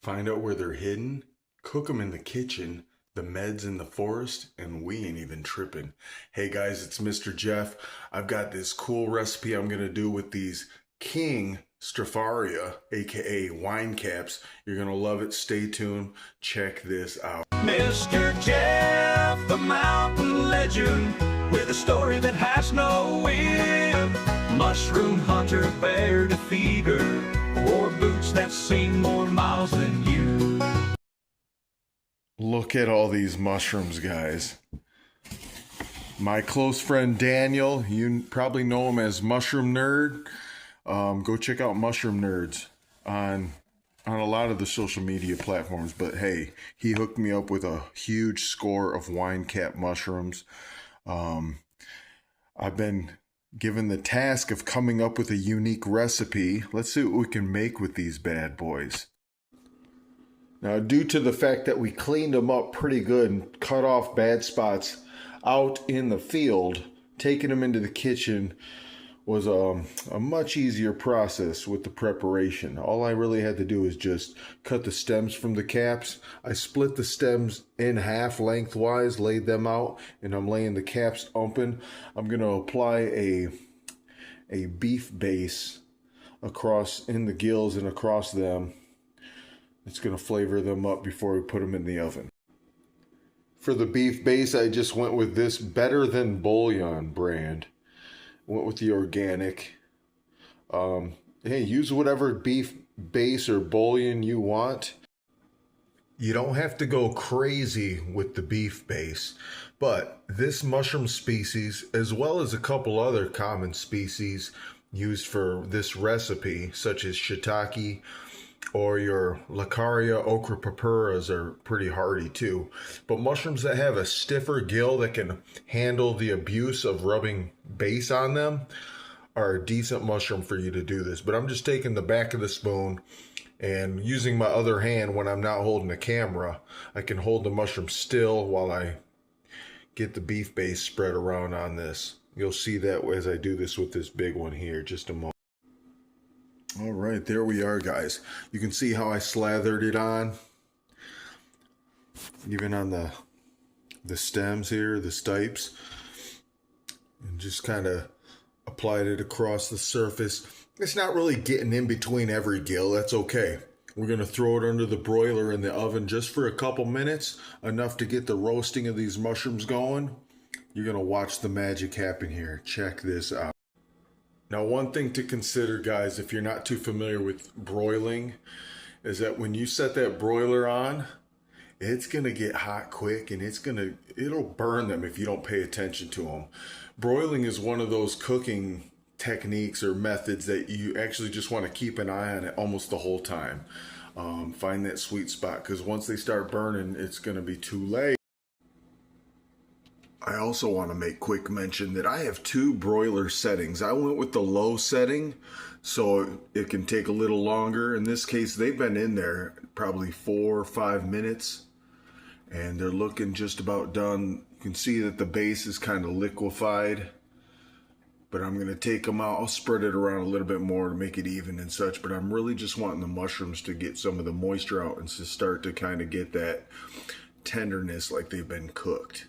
Find out where they're hidden, cook them in the kitchen, the meds in the forest, and we ain't even tripping. Hey guys, it's Mr. Jeff. I've got this cool recipe I'm gonna do with these King Stropharia, aka wine caps. You're gonna love it. Stay tuned. Check this out. Mr. Jeff, the mountain legend, with a story that has no end. Mushroom hunter, bear defeater, wore boots that seen more miles than you. Look at all these mushrooms, guys. My close friend Daniel, you probably know him as Mushroom Nerd. Go check out Mushroom Nerds on a lot of the social media platforms. But hey, he hooked me up with a huge score of wine cap mushrooms. I've been given the task of coming up with a unique recipe. Let's see what we can make with these bad boys. Now, due to the fact that we cleaned them up pretty good and cut off bad spots out in the field, taking them into the kitchen was a much easier process with the preparation. All I really had to do is just cut the stems from the caps. I split the stems in half lengthwise, laid them out, and I'm laying the caps open. I'm going to apply a beef base across in the gills and across them. It's going to flavor them up before we put them in the oven. For the beef base, I just went with this Better Than Bouillon brand. Went with the organic. Hey, use whatever beef base or bouillon you want. You don't have to go crazy with the beef base, but this mushroom species, as well as a couple other common species used for this recipe, such as shiitake or your Lacaria okra purpuras, are pretty hardy too. But mushrooms that have a stiffer gill that can handle the abuse of rubbing base on them are a decent mushroom for you to do this. But I'm just taking the back of the spoon and using my other hand when I'm not holding the camera. I can hold the mushroom still while I get the beef base spread around on this. You'll see that as I do this with this big one here. Just a moment. All right, there we are, guys. You can see how I slathered it on, even on the stems here, the stipes, and just kind of applied it across the surface. It's not really getting in between every gill. That's okay. We're going to throw it under the broiler in the oven just for a couple minutes, enough to get the roasting of these mushrooms going. You're going to watch the magic happen here. Check this out. Now, one thing to consider, guys, if you're not too familiar with broiling, is that when you set that broiler on, it's going to get hot quick and it'll burn them if you don't pay attention to them. Broiling is one of those cooking techniques or methods that you actually just want to keep an eye on it almost the whole time. Find that sweet spot, because once they start burning, it's going to be too late. I also want to make quick mention that I have two broiler settings. I went with the low setting so it can take a little longer. In this case, they've been in there probably 4 or 5 minutes and they're looking just about done. You can see that the base is kind of liquefied, but I'm going to take them out. I'll spread it around a little bit more to make it even and such, but I'm really just wanting the mushrooms to get some of the moisture out and to start to kind of get that tenderness like they've been cooked.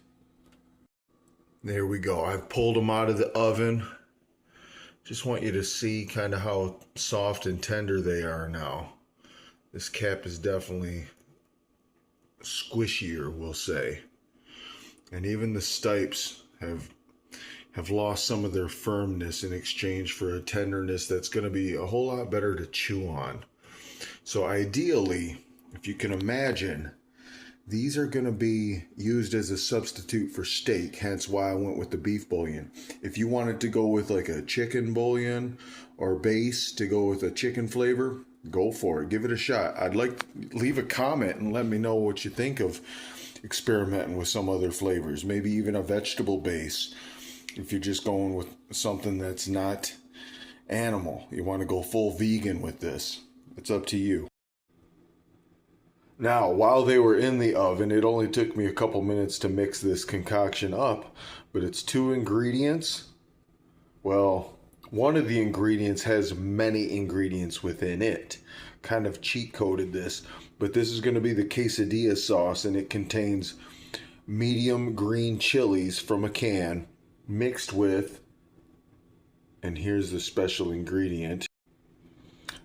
There we go. I've pulled them out of the oven. Just want you to see kind of how soft and tender they are now. This cap is definitely squishier, we'll say. And even the stipes have lost some of their firmness in exchange for a tenderness that's going to be a whole lot better to chew on. So ideally, if you can imagine, these are going to be used as a substitute for steak, hence why I went with the beef bouillon. If you wanted to go with like a chicken bouillon or base to go with a chicken flavor, go for it. Give it a shot. I'd like to leave a comment and let me know what you think of experimenting with some other flavors, maybe even a vegetable base. If you're just going with something that's not animal, you want to go full vegan with this, it's up to you. Now, while they were in the oven, it only took me a couple minutes to mix this concoction up, but it's 2 ingredients. Well, one of the ingredients has many ingredients within it. kind of cheat coded this, but this is going to be the quesadilla sauce, and it contains medium green chilies from a can mixed with, and here's the special ingredient,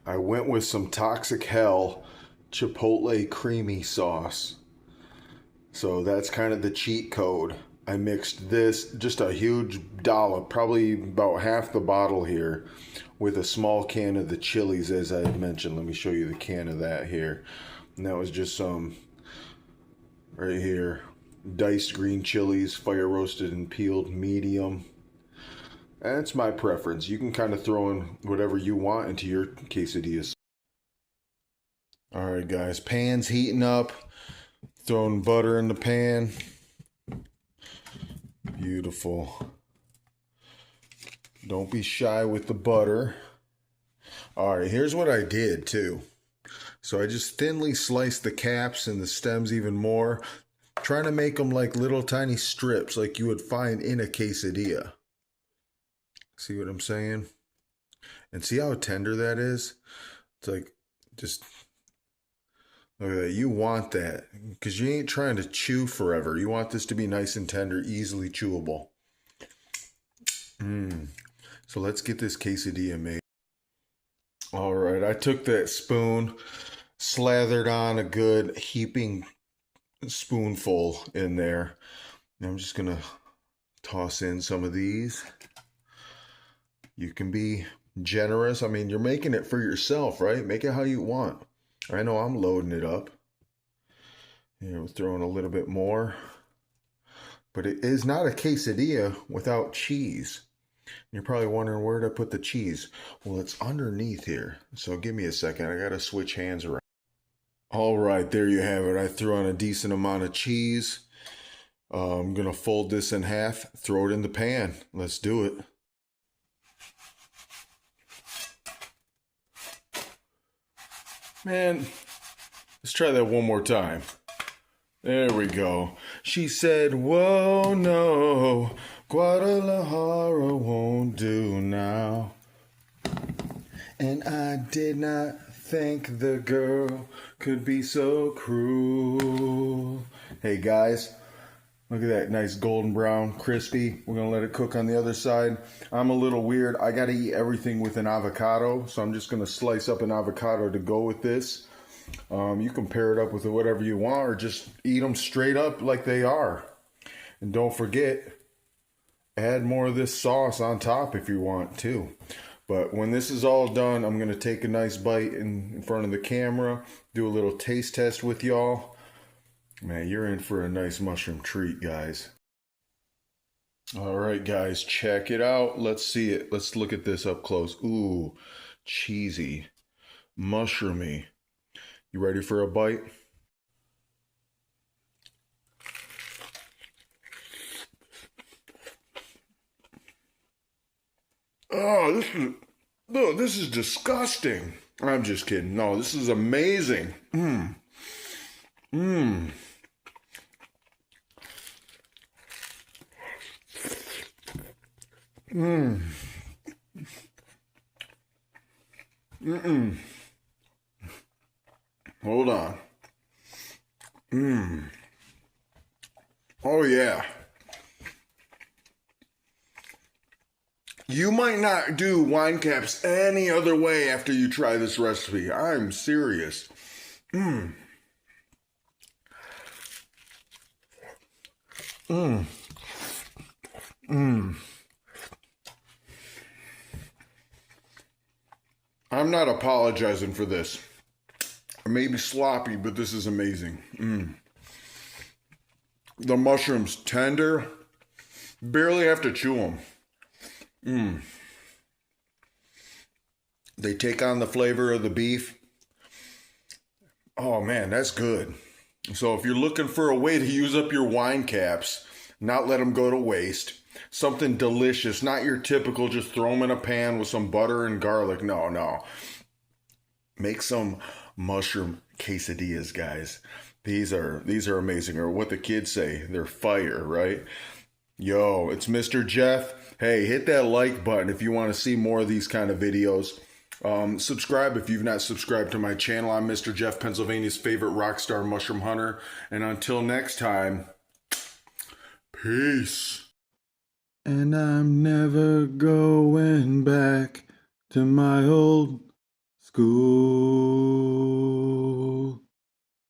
I went with some Toxic Hell Chipotle creamy sauce. So that's kind of the cheat code. I mixed this, just a huge dollop, probably about half the bottle here, with a small can of the chilies, as I had mentioned. Let me show you the can of that here. And that was just some, right here, diced green chilies, fire roasted and peeled, medium. That's my preference. You can kind of throw in whatever you want into your quesadillas. All right, guys, pan's heating up. Throwing butter in the pan. Beautiful. Don't be shy with the butter. All right, here's what I did too. So I just thinly sliced the caps and the stems even more, trying to make them like little tiny strips like you would find in a quesadilla. See what I'm saying? And see how tender that is? It's like, just look at that. You want that because you ain't trying to chew forever. You want this to be nice and tender, easily chewable. So let's get this quesadilla made. All right, I took that spoon, slathered on a good heaping spoonful in there. And I'm just going to toss in some of these. You can be generous. I mean, you're making it for yourself, right? Make it how you want. I know I'm loading it up. Here, we're throwing a little bit more. But it is not a quesadilla without cheese. You're probably wondering, where did I put the cheese? Well, it's underneath here. So give me a second. I got to switch hands around. All right, there you have it. I threw on a decent amount of cheese. I'm going to fold this in half, throw it in the pan. Let's do it. Man, let's try that one more time. There we go. She said, whoa, no, Guadalajara won't do now. And I did not think the girl could be so cruel. Hey guys, look at that nice golden brown, crispy. We're gonna let it cook on the other side. I'm a little weird. I gotta eat everything with an avocado, so I'm just gonna slice up an avocado to go with this. You can pair it up with whatever you want, or just eat them straight up like they are. And don't forget, add more of this sauce on top if you want to. But when this is all done, I'm gonna take a nice bite in front of the camera, do a little taste test with y'all. Man, you're in for a nice mushroom treat, guys. All right, guys, check it out. Let's see it. Let's look at this up close. Ooh, cheesy, mushroomy. You ready for a bite? Oh, this is disgusting. I'm just kidding. No, this is amazing. Mmm. Mmm. Mmm. Mm-mm. Hold on. Mmm. Oh, yeah. You might not do wine caps any other way after you try this recipe. I'm serious. Mmm. Mmm. Mmm. I'm not apologizing for this. I may be sloppy, but this is amazing. Mmm. The mushrooms tender. Barely have to chew them. Mmm. They take on the flavor of the beef. Oh man, that's good. So if you're looking for a way to use up your wine caps, not let them go to waste, something delicious, not your typical just throw them in a pan with some butter and garlic. No, no. Make some mushroom quesadillas, guys. These are amazing, or what the kids say, they're fire, right? Yo, it's Mr. Jeff. Hey, hit that like button if you want to see more of these kind of videos. Subscribe if you've not subscribed to my channel. I'm Mr. Jeff, Pennsylvania's favorite rock star mushroom hunter. And until next time, peace. And I'm never going back to my old school.